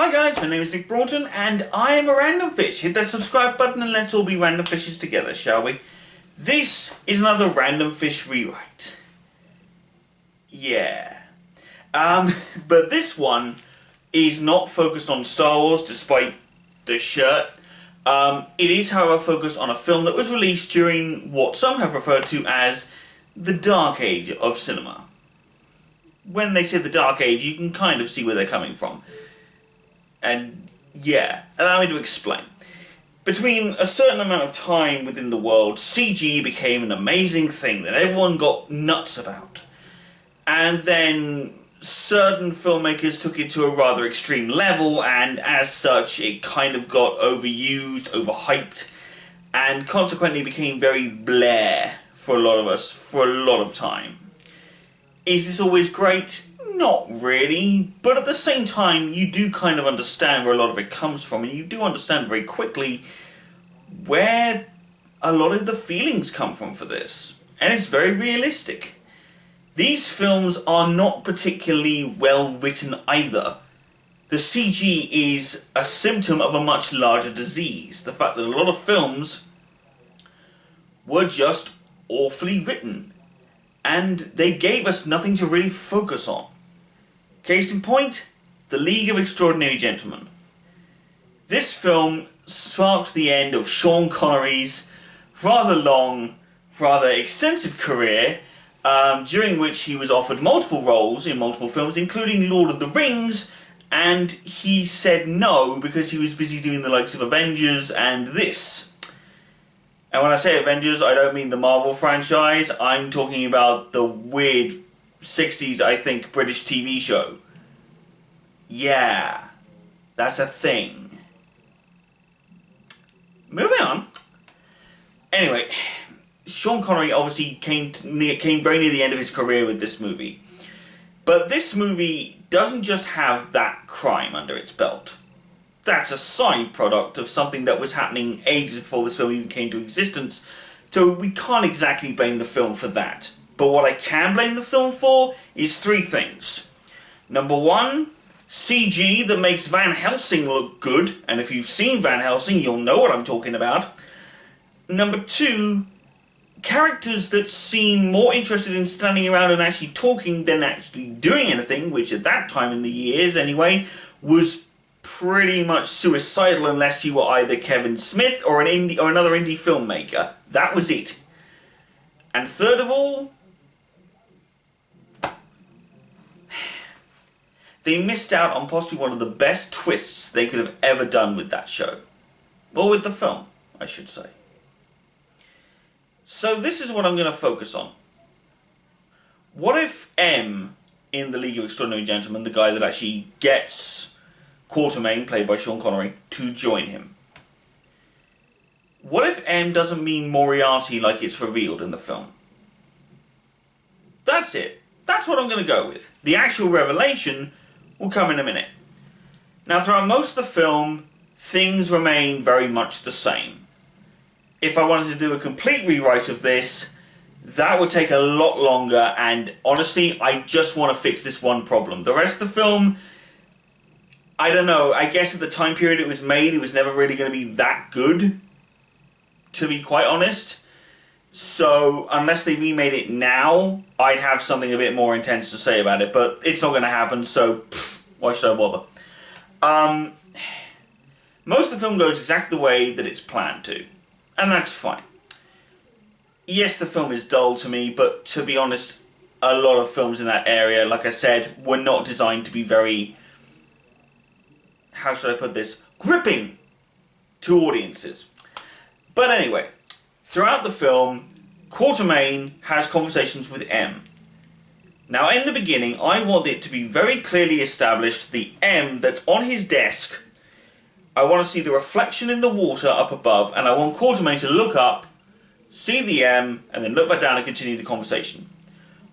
Hi guys, my name is Nick Broughton and I am a Randomfish. Hit that subscribe button and let's all be random fishes together, shall we? This is another Randomfish rewrite. Yeah. But this one is not focused on Star Wars, despite the shirt. It is, however, focused on a film that was released during what some have referred to as the Dark Age of cinema. When they say the Dark Age, you can kind of see where they're coming from. And yeah, allow me to explain. Between a certain amount of time within the world, CG became an amazing thing that everyone got nuts about. And then certain filmmakers took it to a rather extreme level, and as such it kind of got overused, overhyped, and consequently became very bleh for a lot of us for a lot of time. Is this always great? Not really, but at the same time you do kind of understand where a lot of it comes from, and you do understand very quickly where a lot of the feelings come from for this, and it's very realistic. These films are not particularly well written either. The CG is a symptom of a much larger disease, the fact that a lot of films were just awfully written, and they gave us nothing to really focus on. Case in point, The League of Extraordinary Gentlemen. This film sparked the end of Sean Connery's rather long, rather extensive career, during which he was offered multiple roles in multiple films, including Lord of the Rings, and he said no because he was busy doing the likes of Avengers and this. And when I say Avengers, I don't mean the Marvel franchise, I'm talking about the weird 60s, I think, British TV show. Yeah, that's a thing. Moving on. Anyway, Sean Connery obviously came very near the end of his career with this movie. But this movie doesn't just have that crime under its belt. That's a side product of something that was happening ages before this film even came to existence, so we can't exactly blame the film for that. But what I can blame the film for is three things. Number one, CG that makes Van Helsing look good, and if you've seen Van Helsing, you'll know what I'm talking about. Number two, characters that seem more interested in standing around and actually talking than actually doing anything, which at that time in the years anyway, was pretty much suicidal unless you were either Kevin Smith or another indie filmmaker. That was it. And third of all, they missed out on possibly one of the best twists they could have ever done with that show. Or with the film, I should say. So this is what I'm going to focus on. What if M, in The League of Extraordinary Gentlemen, the guy that actually gets Quatermain, played by Sean Connery, to join him? What if M doesn't mean Moriarty like it's revealed in the film? That's it. That's what I'm going to go with. The actual revelation will come in a minute. Now, throughout most of the film, things remain very much the same. If I wanted to do a complete rewrite of this, that would take a lot longer, and honestly, I just want to fix this one problem. The rest of the film, I don't know, I guess at the time period it was made, it was never really going to be that good, to be quite honest. So, unless they remade it now, I'd have something a bit more intense to say about it, but it's not going to happen, so why should I bother? Most of the film goes exactly the way that it's planned to, and that's fine. Yes, the film is dull to me, but to be honest, a lot of films in that area, like I said, were not designed to be very, how should I put this, gripping to audiences. But anyway, throughout the film, Quatermain has conversations with M. Now, in the beginning, I want it to be very clearly established the M that's on his desk. I want to see the reflection in the water up above, and I want Quatermain to look up, see the M, and then look back down and continue the conversation.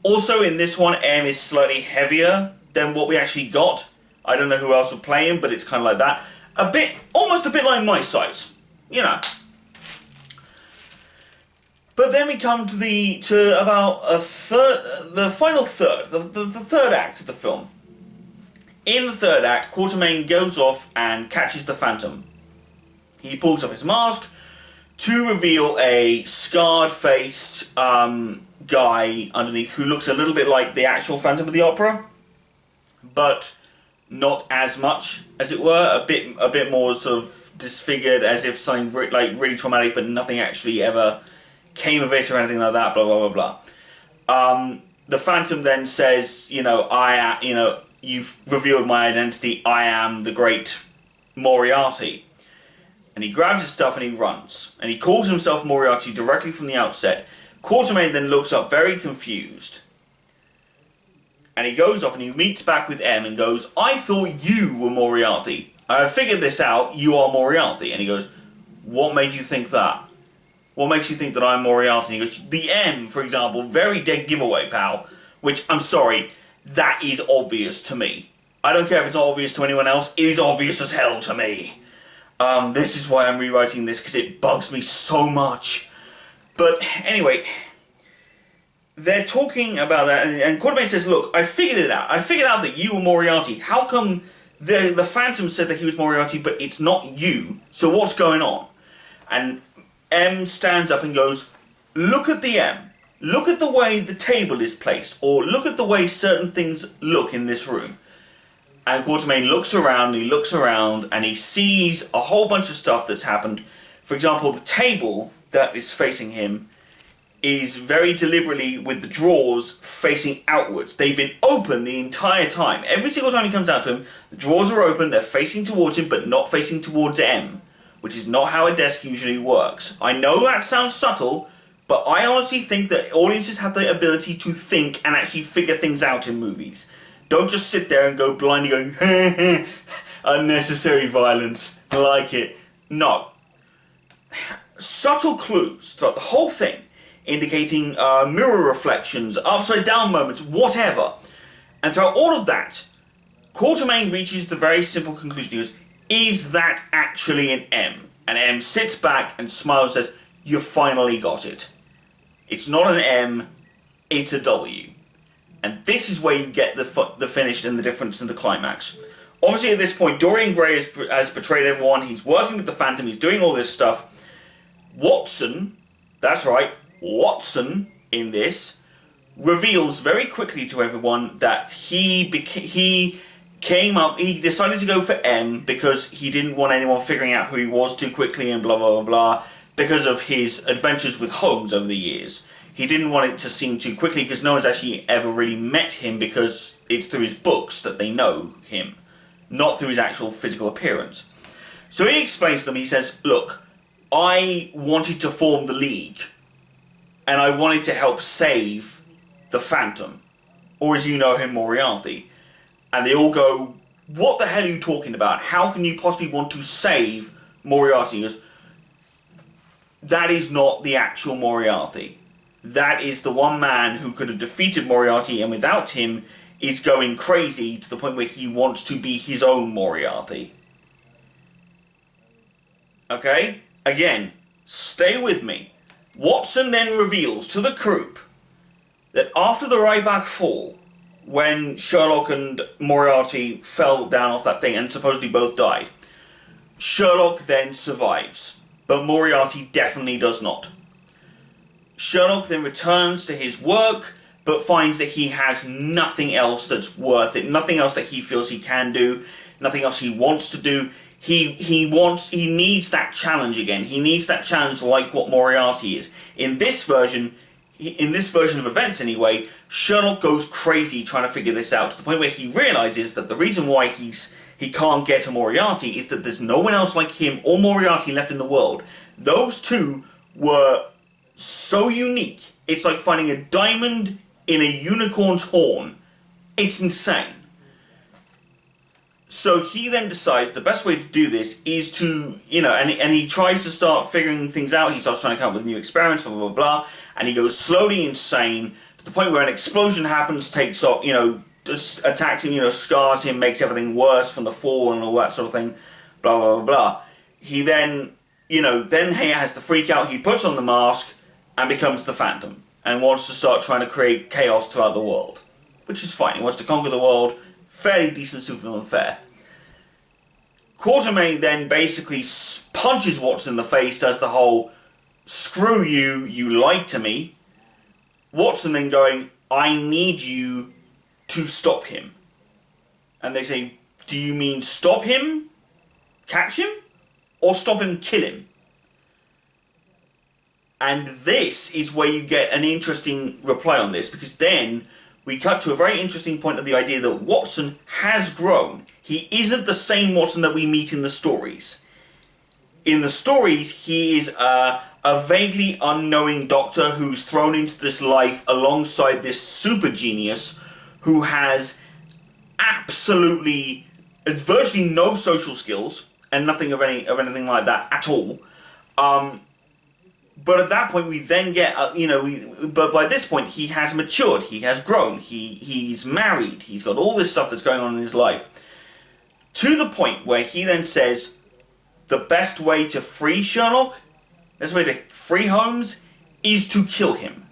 Also, in this one, M is slightly heavier than what we actually got. I don't know who else would play him, but it's kind of like that. Almost a bit like my size, you know. But then we come to about the final third, the third act of the film. In the third act, Quatermain goes off and catches the Phantom. He pulls off his mask to reveal a scarred-faced guy underneath who looks a little bit like the actual Phantom of the Opera, but not as much, as it were. A bit more sort of disfigured, as if something really traumatic, but nothing actually ever came of it or anything like that. Blah blah blah blah. The Phantom then says, you've revealed my identity. I am the great Moriarty. And he grabs his stuff and he runs. And he calls himself Moriarty directly from the outset. Quatermain then looks up very confused. And he goes off and he meets back with M and goes, I thought you were Moriarty. I figured this out, you are Moriarty. And he goes, what made you think that? What makes you think that I'm Moriarty? And he goes, the M, for example, very dead giveaway, pal. Which, I'm sorry, that is obvious to me. I don't care if it's obvious to anyone else, it is obvious as hell to me. This is why I'm rewriting this, because it bugs me so much. But anyway, they're talking about that, and Quatermain says, look, I figured it out. I figured out that you were Moriarty. How come the Phantom said that he was Moriarty, but it's not you? So what's going on? And M stands up and goes, look at the M. Look at the way the table is placed, or look at the way certain things look in this room. And Quatermain looks around, and he sees a whole bunch of stuff that's happened. For example, the table that is facing him is very deliberately with the drawers facing outwards. They've been open the entire time. Every single time he comes out to him, the drawers are open, they're facing towards him, but not facing towards M, which is not how a desk usually works. I know that sounds subtle, but I honestly think that audiences have the ability to think and actually figure things out in movies. Don't just sit there and go blindly going, unnecessary violence, like it. No. Subtle clues throughout the whole thing, indicating mirror reflections, upside down moments, whatever. And throughout all of that, Quatermain reaches the very simple conclusion. He goes, is that actually an M? And M sits back and smiles and says, you finally got it. It's not an M, it's a W. And this is where you get the finish and the difference in the climax. Obviously at this point, Dorian Gray has betrayed everyone. He's working with the Phantom. He's doing all this stuff. Watson, that's right, Watson in this, reveals very quickly to everyone that he decided to go for M because he didn't want anyone figuring out who he was too quickly and blah blah blah blah, because of his adventures with Holmes over the years. He didn't want it to seem too quickly because no one's actually ever really met him, because it's through his books that they know him, not through his actual physical appearance. So he explains to them, he says, look, I wanted to form the League, and I wanted to help save the Phantom, or as you know him, Moriarty. And they all go, what the hell are you talking about? How can you possibly want to save Moriarty? He goes, that is not the actual Moriarty. That is the one man who could have defeated Moriarty, and without him is going crazy to the point where he wants to be his own Moriarty. Okay? Again, stay with me. Watson then reveals to the group that after the Ryback fall, when Sherlock and Moriarty fell down off that thing and supposedly both died, Sherlock then survives, but Moriarty definitely does not. Sherlock then returns to his work, but finds that he has nothing else that's worth it, nothing else that he feels he can do, nothing else he wants to do. He needs that challenge again. He needs that challenge like what Moriarty is. In this version of events anyway, Sherlock goes crazy trying to figure this out, to the point where he realizes that the reason why he can't get to Moriarty is that there's no one else like him or Moriarty left in the world. Those two were so unique. It's like finding a diamond in a unicorn's horn. It's insane. So he then decides the best way to do this is to, and he tries to start figuring things out. He starts trying to come up with new experiments, blah, blah, blah, blah, and he goes slowly insane to the point where an explosion happens, takes off, just attacks him, scars him, makes everything worse from the fall and all that sort of thing, blah, blah, blah, blah. He then, then he has the freak out. He puts on the mask and becomes the Phantom and wants to start trying to create chaos throughout the world, which is fine. He wants to conquer the world, fairly decent supervillain fare. Quatermain then basically punches Watson in the face, does the whole, screw you, you lied to me. Watson then going, I need you to stop him. And they say, do you mean stop him, catch him, or stop him, kill him? And this is where you get an interesting reply on this, because then we cut to a very interesting point of the idea that Watson has grown. He isn't the same Watson that we meet in the stories. In the stories, he is a vaguely unknowing doctor who's thrown into this life alongside this super genius who has absolutely, virtually no social skills and nothing of anything like that at all. But at that point, we then get, but by this point, he has matured, he has grown, he's married, he's got all this stuff that's going on in his life. To the point where he then says, the best way to free Sherlock, the best way to free Holmes, is to kill him.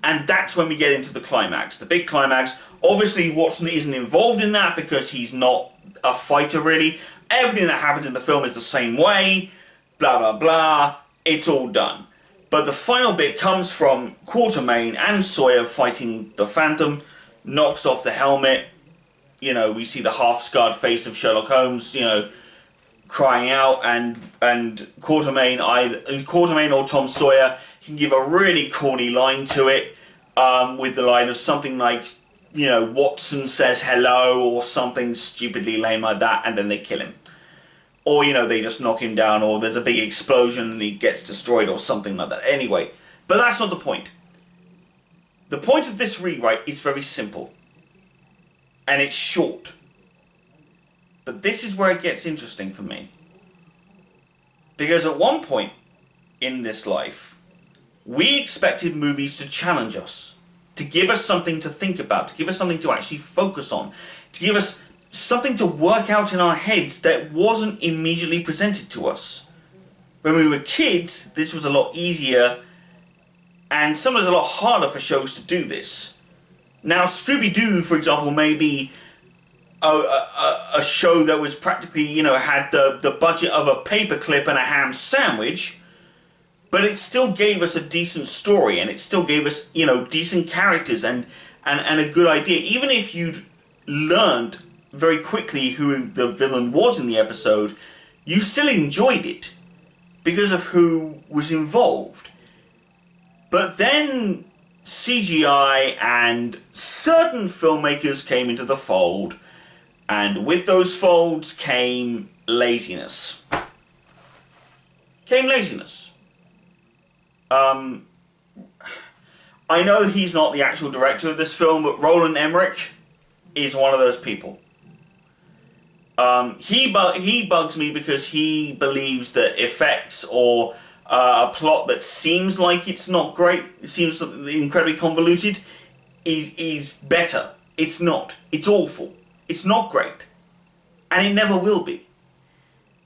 And that's when we get into the climax, the big climax. Obviously, Watson isn't involved in that because he's not a fighter, really. Everything that happens in the film is the same way, blah, blah, blah. It's all done. But the final bit comes from Quatermain and Sawyer fighting the Phantom, knocks off the helmet. You know, we see the half-scarred face of Sherlock Holmes, crying out, and Quatermain or Tom Sawyer can give a really corny line to it, with the line of something like, Watson says hello, or something stupidly lame like that, and then they kill him. Or, they just knock him down, or there's a big explosion and he gets destroyed, or something like that. Anyway, but that's not the point. The point of this rewrite is very simple. And it's short. But this is where it gets interesting for me. Because at one point in this life, we expected movies to challenge us. To give us something to think about. To give us something to actually focus on. To give us something to work out in our heads that wasn't immediately presented to us. When we were kids, this was a lot easier, and sometimes a lot harder for shows to do this. Now, Scooby-Doo, for example, may be a show that was practically, had the budget of a paperclip and a ham sandwich, but it still gave us a decent story, and it still gave us, decent characters and a good idea. Even if you'd learned very quickly who the villain was in the episode, you still enjoyed it because of who was involved. But then CGI and certain filmmakers came into the fold, and with those folds came laziness. I know he's not the actual director of this film, but Roland Emmerich is one of those people. He bugs me because he believes that effects or a plot that seems like it's not great, it seems incredibly convoluted, is better. It's not. It's awful. It's not great. And it never will be.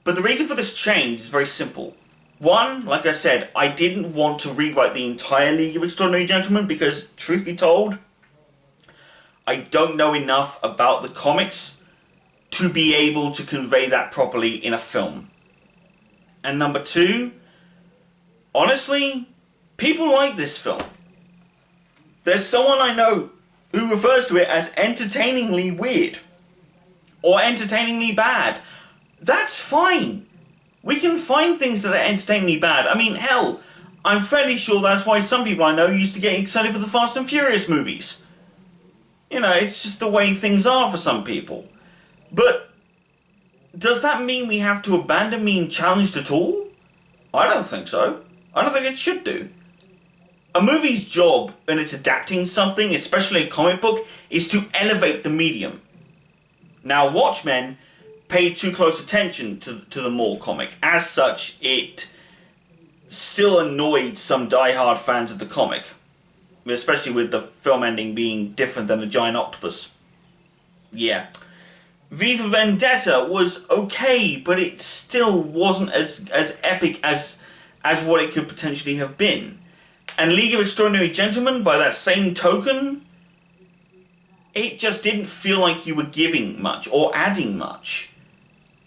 But the reason for this change is very simple. One, like I said, I didn't want to rewrite the entire League of Extraordinary Gentlemen because, truth be told, I don't know enough about the comics to be able to convey that properly in a film. And number two, honestly, people like this film. There's someone I know who refers to it as entertainingly weird or entertainingly bad. That's fine. We can find things that are entertainingly bad. I mean, hell, I'm fairly sure that's why some people I know used to get excited for the Fast and Furious movies. It's just the way things are for some people. But does that mean we have to abandon being challenged at all? I don't think so. I don't think it should do. A movie's job when it's adapting something, especially a comic book, is to elevate the medium. Now, Watchmen paid too close attention to the Maul comic. As such, it still annoyed some die-hard fans of the comic, especially with the film ending being different than a giant octopus. Yeah. V for Vendetta was okay, but it still wasn't as epic as what it could potentially have been. And League of Extraordinary Gentlemen, by that same token, it just didn't feel like you were giving much or adding much.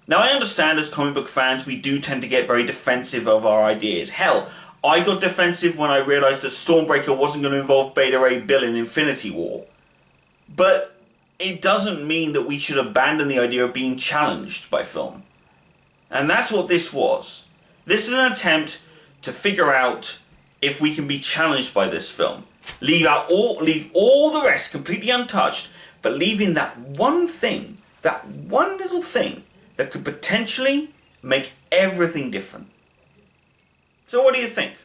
Now, I understand as comic book fans, we do tend to get very defensive of our ideas. Hell, I got defensive when I realised that Stormbreaker wasn't going to involve Beta Ray Bill in Infinity War. But it doesn't mean that we should abandon the idea of being challenged by film. And that's what this was. This is an attempt to figure out if we can be challenged by this film. Leave all the rest completely untouched, but leaving that one thing, that one little thing, that could potentially make everything different. So what do you think?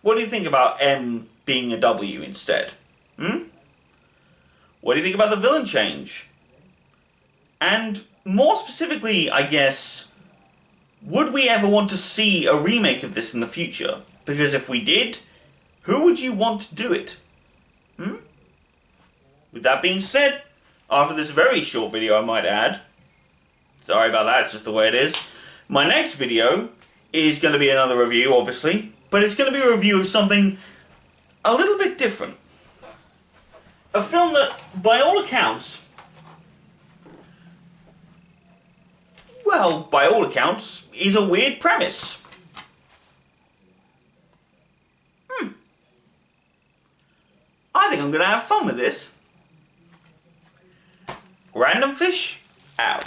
What do you think about M being a W instead? What do you think about the villain change? And more specifically, I guess, would we ever want to see a remake of this in the future? Because if we did, who would you want to do it? With that being said, after this very short video, I might add, sorry about that, it's just the way it is. My next video is going to be another review, obviously, but it's going to be a review of something a little bit different. A film that, by all accounts, well, by all accounts, is a weird premise. I think I'm going to have fun with this. Randomfish, out.